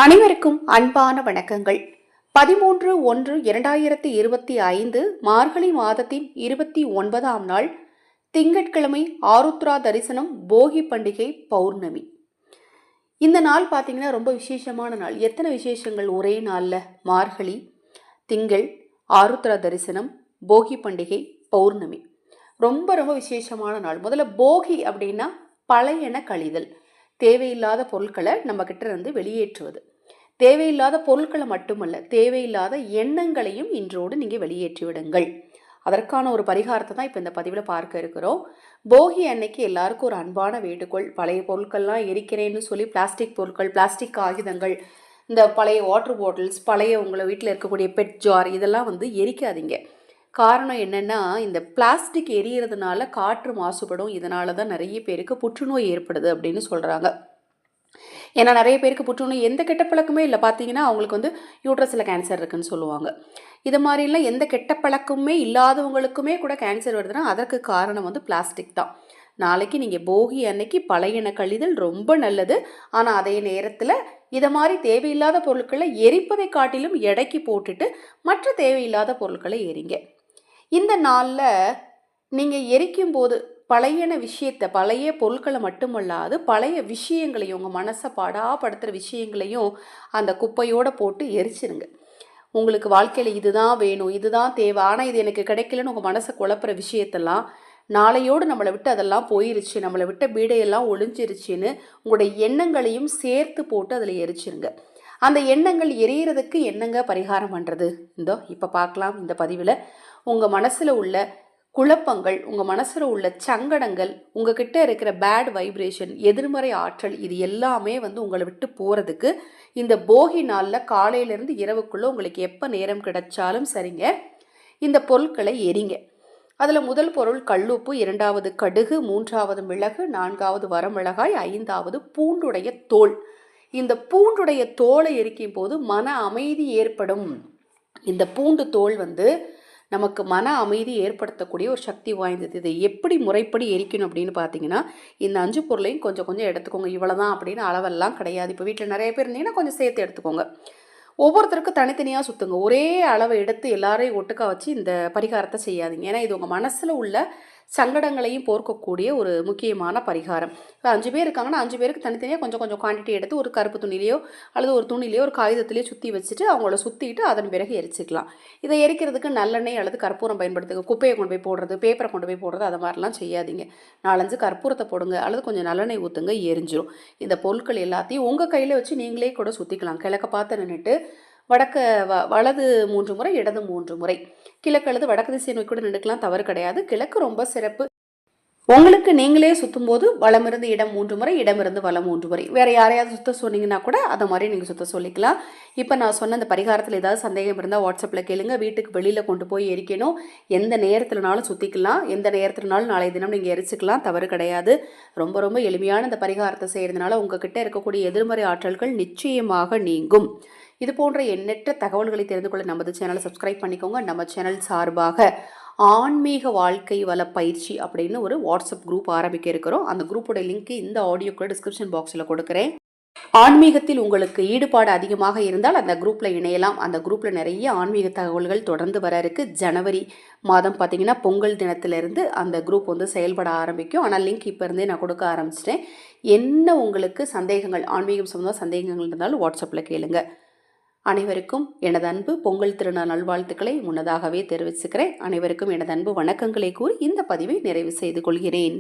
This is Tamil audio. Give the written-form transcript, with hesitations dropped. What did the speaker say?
அனைவருக்கும் அன்பான வணக்கங்கள். 13/1/2025 மார்கழி மாதத்தின் 29ஆம் நாள் திங்கட்கிழமை ஆருத்ரா தரிசனம் போகி பண்டிகை பௌர்ணமி. இந்த நாள் பார்த்தீங்கன்னா ரொம்ப விசேஷமான நாள். எத்தனை விசேஷங்கள் ஒரே நாளில்! மார்கழி, திங்கள், ஆருத்ரா தரிசனம், போகி பண்டிகை, பௌர்ணமி. ரொம்ப ரொம்ப விசேஷமான நாள். முதல்ல போகி அப்படின்னா பழையன கழிதல். தேவையில்லாத பொருட்களை நம்ம கிட்ட இருந்து வெளியேற்றுவது. தேவையில்லாத பொருட்களை மட்டுமல்ல, தேவையில்லாத எண்ணங்களையும் இன்றோடு நீங்கள் வெளியேற்றி விடுங்கள். அதற்கான ஒரு பரிகாரத்தை தான் இப்போ இந்த பதிவில் பார்க்க இருக்கிறோம். போகி அன்னைக்கு எல்லாருக்கும் ஒரு அன்பான வேண்டுகோள். பழைய பொருட்கள்லாம் எரிக்கிறேன்னு சொல்லி பிளாஸ்டிக் பொருட்கள், பிளாஸ்டிக் காகிதங்கள், இந்த பழைய வாட்டர் பாட்டில்ஸ், பழைய உங்களை வீட்டில் இருக்கக்கூடிய பெட் ஜார், இதெல்லாம் எரிக்காதீங்க. காரணம் என்னென்னா, இந்த பிளாஸ்டிக் எரியறதுனால காற்று மாசுபடும். இதனால தான் நிறைய பேருக்கு புற்றுநோய் ஏற்படுது அப்படின்னு சொல்கிறாங்க. ஏன்னா நிறைய பேருக்கு புற்றுநோய் எந்த கெட்ட பழக்கமே இல்லை. பார்த்தீங்கன்னா அவங்களுக்கு யூட்ரஸில் கேன்சர் இருக்குன்னு சொல்லுவாங்க. இது மாதிரிலாம் எந்த கெட்ட பழக்கமே இல்லாதவங்களுக்குமே கூட கேன்சர் வருதுன்னா அதற்கு காரணம் பிளாஸ்டிக் தான். நாளைக்கு நீங்கள் போகி அன்னைக்கு பழையன கழிதல் ரொம்ப நல்லது. ஆனால் அதே நேரத்தில் இதை மாதிரி தேவையில்லாத பொருட்களை எரிப்பதை காட்டிலும் எடைக்கு போட்டுட்டு மற்ற தேவையில்லாத பொருட்களை எரிங்க. இந்த நாளில் நீங்கள் எரிக்கும் போது பழையன விஷயத்தை, பழைய பொருட்களை மட்டுமல்லாது பழைய விஷயங்களையும், உங்கள் மனசை படாப்படுத்துகிற விஷயங்களையும் அந்த குப்பையோடு போட்டு எரிச்சிருங்க. உங்களுக்கு வாழ்க்கையில் இதுதான் வேணும், இதுதான் தேவை, ஆனால் இது எனக்கு கிடைக்கலன்னு உங்கள் மனசை குழப்புற விஷயத்தெல்லாம் நாளையோடு நம்மளை விட்டு அதெல்லாம் போயிருச்சு, நம்மளை விட்ட பீடையெல்லாம் ஒளிஞ்சிருச்சுன்னு உங்களுடைய எண்ணங்களையும் சேர்த்து போட்டு அதில் எரிச்சிருங்க. அந்த எண்ணங்கள் எரியறதுக்கு என்னங்க பரிகாரம் பண்ணுறது? இப்போ பார்க்கலாம் இந்த பதிவில். உங்கள் மனசில் உள்ள குழப்பங்கள், உங்கள் மனசில் உள்ள சங்கடங்கள், உங்ககிட்ட இருக்கிற பேட் வைப்ரேஷன், எதிர்மறை ஆற்றல், இது எல்லாமே உங்களை விட்டு போகிறதுக்கு இந்த போகி நாளில் காலையிலேருந்து இரவுக்குள்ளே உங்களுக்கு எப்போ நேரம் கிடைச்சாலும் சரிங்க, இந்த பொருட்களை எரிங்க. அதில் முதல் பொருள் கல்லுப்பு, 2வது கடுகு, 3வது மிளகு, 4வது வரமிளகாய், 5வது பூண்டுடைய தோல். இந்த பூண்டுடைய தோலை எரிக்கும் போது மன அமைதி ஏற்படும். இந்த பூண்டு தோல் நமக்கு மன அமைதி ஏற்படுத்தக்கூடிய ஒரு சக்தி வாய்ந்தது. இதை எப்படி முறைப்படி எரிக்கணும் அப்படின்னு பார்த்தீங்கன்னா, இந்த 5 பொருளையும் கொஞ்சம் கொஞ்சம் எடுத்துக்கோங்க. இவ்வளோதான் அப்படின்னு அளவெல்லாம் கிடையாது. இப்போ வீட்டில் நிறைய பேர் இருந்தீங்கன்னா கொஞ்சம் சேர்த்து எடுத்துக்கோங்க. ஒவ்வொருத்தருக்கும் தனித்தனியாக சுற்றுங்க. ஒரே அளவை எடுத்து எல்லாரையும் ஒட்டுக்கா வச்சு இந்த பரிகாரத்தை செய்யாதீங்க. ஏன்னா இது உங்கள் மனசில் உள்ள சங்கடங்களையும் போர்க்கக்கூடிய ஒரு முக்கியமான பரிகாரம். இப்போ 5 பேர் இருக்காங்கன்னா 5 பேருக்கு தனித்தனியாக கொஞ்சம் கொஞ்சம் குவான்டிட்டி எடுத்து ஒரு கருப்பு துணிலையோ அல்லது ஒரு துணிலையோ ஒரு காகிதத்திலையோ சுற்றி வச்சுட்டு அவங்கள சுற்றிட்டு அதன் பிறகு எரிச்சிக்கலாம். இதை எரிக்கிறதுக்கு நல்லெண்ணெய் அல்லது கற்பூரம் பயன்படுத்துங்க. குப்பையை கொண்டு போய் போடுறது, பேப்பரை கொண்டு போய் போடுறது, அதை மாதிரிலாம் செய்யாதீங்க. 4-5 கற்பூரத்தை போடுங்க அல்லது கொஞ்சம் நல்லெண்ணெய் ஊற்றுங்க, எரிஞ்சிரும். இந்த பொருட்கள் எல்லாத்தையும் உங்கள் கையில் வச்சு நீங்களே கூட சுற்றிக்கலாம். கிழக்க பார்த்து நின்றுட்டு வடக்க வலது 3 முறை, இடது 3 முறை. கிழக்கு அல்லது வடக்கு திசை நோக்கி கூட நின்றுக்கலாம், தவறு கிடையாது. கிழக்கு ரொம்ப சிறப்பு. உங்களுக்கு நீங்களே சுற்றும் போது வலமிருந்து இடம் 3 முறை, இடமிருந்து வலம் 3 முறை. வேறு யாரையாவது சுத்த சொன்னீங்கன்னா கூட அதை மாதிரி நீங்கள் சுத்த சொல்லிக்கலாம். இப்போ நான் சொன்ன அந்த பரிகாரத்தில் ஏதாவது சந்தேகம் இருந்தால் வாட்ஸ்அப்பில் கேளுங்க. வீட்டுக்கு வெளியில் கொண்டு போய் எரிக்கணும். எந்த நேரத்தில்னாலும் சுற்றிக்கலாம், எந்த நேரத்தில்னாலும் நாளை தினம் நீங்கள் எரிச்சிக்கலாம், தவறு கிடையாது. ரொம்ப ரொம்ப எளிமையான இந்த பரிகாரத்தை செய்கிறதுனால உங்ககிட்ட இருக்கக்கூடிய எதிர்மறை ஆற்றல்கள் நிச்சயமாக நீங்கும். இது போன்ற எண்ணற்ற தகவல்களை தெரிந்து கொள்ள நமது சேனலை சப்ஸ்கிரைப் பண்ணிக்கோங்க. நம்ம சேனல் சார்பாக ஆன்மீக வாழ்க்கை வள பயிற்சி அப்படின்னு ஒரு வாட்ஸ்அப் குரூப் ஆரம்பிக்க இருக்கிறோம். அந்த குரூப்போட லிங்க் இந்த ஆடியோக்குள்ள டிஸ்கிரிப்ஷன் பாக்ஸில் கொடுக்குறேன். ஆன்மீகத்தில் உங்களுக்கு ஈடுபாடு அதிகமாக இருந்தால் அந்த குரூப்பில் இணையலாம். அந்த குரூப்பில் நிறைய ஆன்மீக தகவல்கள் தொடர்ந்து வர இருக்குது. ஜனவரி மாதம் பார்த்தீங்கன்னா பொங்கல் தினத்திலிருந்து அந்த குரூப் செயல்பட ஆரம்பிக்கும். ஆனால் லிங்க் இப்போ இருந்தே நான் கொடுக்க ஆரம்பிச்சிட்டேன். என்ன உங்களுக்கு சந்தேகங்கள், ஆன்மீகம் சம்பந்தமாக சந்தேகங்கள் இருந்தாலும் வாட்ஸ்அப்பில் கேளுங்க. அனைவருக்கும் எனது அன்பு பொங்கல் திருநாள் நல்வாழ்த்துக்களை முன்னதாகவே தெரிவிச்சுக்கிறேன். அனைவருக்கும் எனது அன்பு வணக்கங்களை கூறி இந்த பதிவை நிறைவு செய்து கொள்கிறேன்.